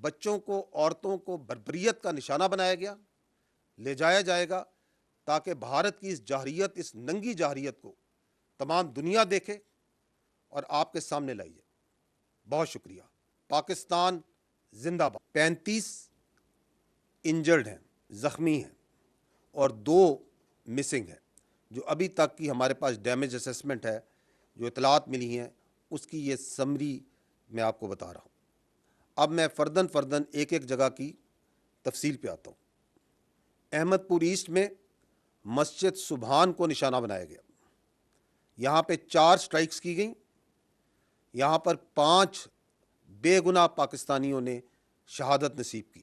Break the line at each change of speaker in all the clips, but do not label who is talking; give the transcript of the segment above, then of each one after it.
بچوں کو عورتوں کو بربریت کا نشانہ بنایا گیا، لے جایا جائے گا تاکہ بھارت کی اس جاہریت، اس ننگی جاہریت کو تمام دنیا دیکھے اور آپ کے سامنے لائی ہے۔ بہت شکریہ۔ پاکستان زندہ باد۔ 35 انجرڈ ہیں، زخمی ہیں، اور 2 مسنگ ہیں، جو ابھی تک کی ہمارے پاس ڈیمیج اسیسمنٹ ہے، جو اطلاعات ملی ہیں، اس کی یہ سمری میں آپ کو بتا رہا ہوں۔ اب میں فردن ایک ایک جگہ کی تفصیل پہ آتا ہوں۔ احمد پور ایسٹ میں مسجد سبحان کو نشانہ بنایا گیا، یہاں پہ 4 سٹرائکس کی گئیں، یہاں پر 5 بے گناہ پاکستانیوں نے شہادت نصیب کی،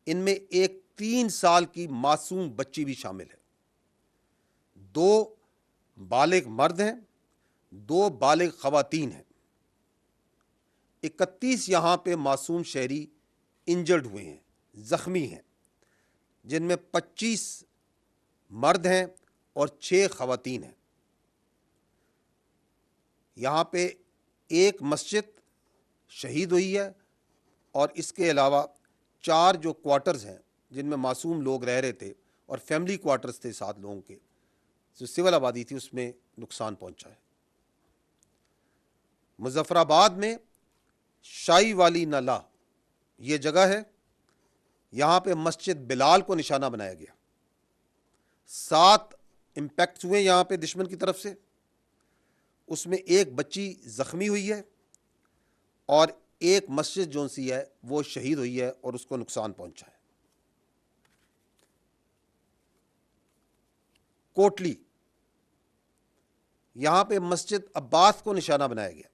ان میں ایک 3 سال کی معصوم بچی بھی شامل ہے، 2 بالغ مرد ہیں، 2 بالغ خواتین ہیں، 31 یہاں پہ معصوم شہری انجرڈ ہوئے ہیں، زخمی ہیں، جن میں 25 مرد ہیں اور 6 خواتین ہیں۔ یہاں پہ ایک مسجد شہید ہوئی ہے، اور اس کے علاوہ 4 جو کوارٹرز ہیں جن میں معصوم لوگ رہ رہے تھے، اور فیملی کوارٹرز تھے 7 لوگوں کے، جو سول آبادی تھی، اس میں نقصان پہنچا ہے۔ مظفر آباد میں شائی والی نالہ یہ جگہ ہے، یہاں پہ مسجد بلال کو نشانہ بنایا گیا، 7 امپیکٹس ہوئے یہاں پہ دشمن کی طرف سے، اس میں ایک بچی زخمی ہوئی ہے، اور ایک مسجد جو سی ہے وہ شہید ہوئی ہے اور اس کو نقصان پہنچا ہے۔ کوٹلی، یہاں پہ مسجد عباس کو نشانہ بنایا گیا،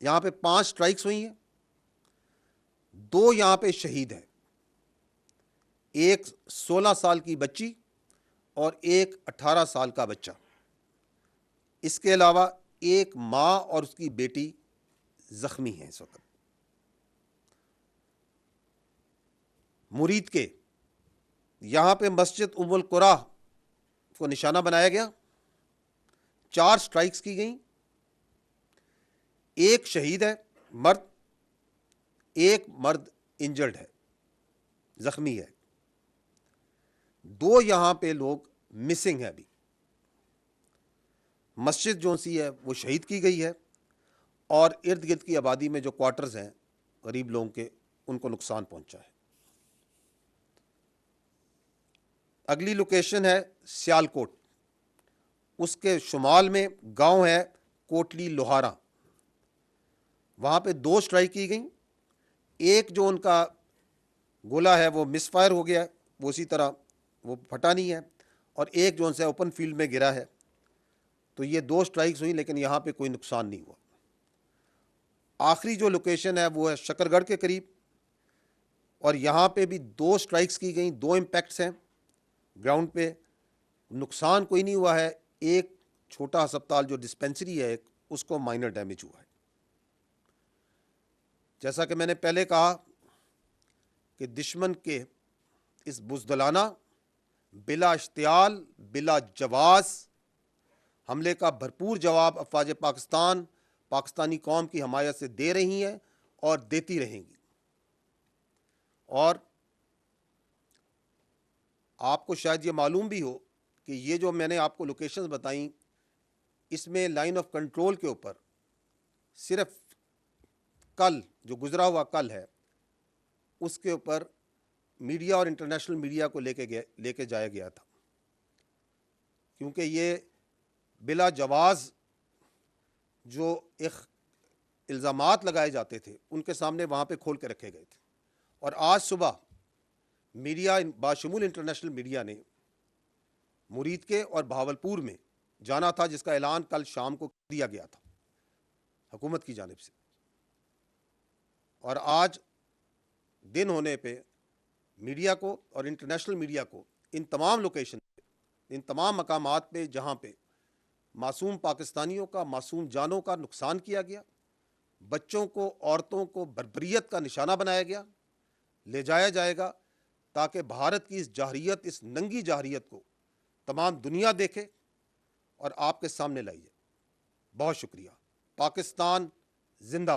یہاں پہ 5 سٹرائکس ہوئی ہیں، 2 یہاں پہ شہید ہیں، ایک 16 سال کی بچی اور ایک 18 سال کا بچہ، اس کے علاوہ ایک ماں اور اس کی بیٹی زخمی ہیں اس وقت۔ مرید کے، یہاں پہ مسجد ام القریٰ کو نشانہ بنایا گیا، 4 سٹرائکس کی گئیں، ایک شہید ہے مرد، ایک مرد انجرڈ ہے، زخمی ہے، 2 یہاں پہ لوگ مسنگ ہیں ابھی۔ مسجد جو سی ہے وہ شہید کی گئی ہے، اور ارد گرد کی آبادی میں جو کوارٹرز ہیں غریب لوگوں کے، ان کو نقصان پہنچا ہے۔ اگلی لوکیشن ہے سیالکوٹ، اس کے شمال میں گاؤں ہے کوٹلی لوہارا، وہاں پہ 2 سٹرائک کی گئیں، ایک جو ان کا گولا ہے وہ مس فائر ہو گیا ہے، وہ اسی طرح وہ پھٹا نہیں ہے، اور ایک جو ان سے اوپن فیلڈ میں گرا ہے، تو یہ 2 سٹرائکس ہوئی، لیکن یہاں پہ کوئی نقصان نہیں ہوا۔ آخری جو لوکیشن ہے وہ ہے شکر گڑھ کے قریب، اور یہاں پہ بھی 2 سٹرائکس کی گئیں، 2 امپیکٹس ہیں گراؤنڈ پہ، نقصان کوئی نہیں ہوا ہے، ایک چھوٹا ہسپتال جو ڈسپینسری ہے ایک، اس کو مائنر ڈیمیج ہوا ہے۔ جیسا کہ میں نے پہلے کہا کہ دشمن کے اس بزدلانہ، بلا اشتعال، بلا جواز حملے کا بھرپور جواب افواج پاکستان پاکستانی قوم کی حمایت سے دے رہی ہیں اور دیتی رہیں گی۔ اور آپ کو شاید یہ معلوم بھی ہو کہ یہ جو میں نے آپ کو لوکیشنز بتائیں، اس میں لائن آف کنٹرول کے اوپر صرف کل جو گزرا ہوا کل ہے، اس کے اوپر میڈیا اور انٹرنیشنل میڈیا کو لے کے جایا گیا تھا، کیونکہ یہ بلا جواز جو ایک الزامات لگائے جاتے تھے ان کے سامنے وہاں پہ کھول کے رکھے گئے تھے۔ اور آج صبح میڈیا باشمول انٹرنیشنل میڈیا نے مرید کے اور بہاولپور میں جانا تھا، جس کا اعلان کل شام کو دیا گیا تھا حکومت کی جانب سے، اور آج دن ہونے پہ میڈیا کو اور انٹرنیشنل میڈیا کو ان تمام لوکیشن پہ، ان تمام مقامات پہ جہاں پہ معصوم پاکستانیوں کا، معصوم جانوں کا نقصان کیا گیا، بچوں کو، عورتوں کو بربریت کا نشانہ بنایا گیا، لے جایا جائے گا تاکہ بھارت کی اس جاہریت، اس ننگی جاہریت کو تمام دنیا دیکھے اور آپ کے سامنے لائیے۔ بہت شکریہ۔ پاکستان زندہ باد۔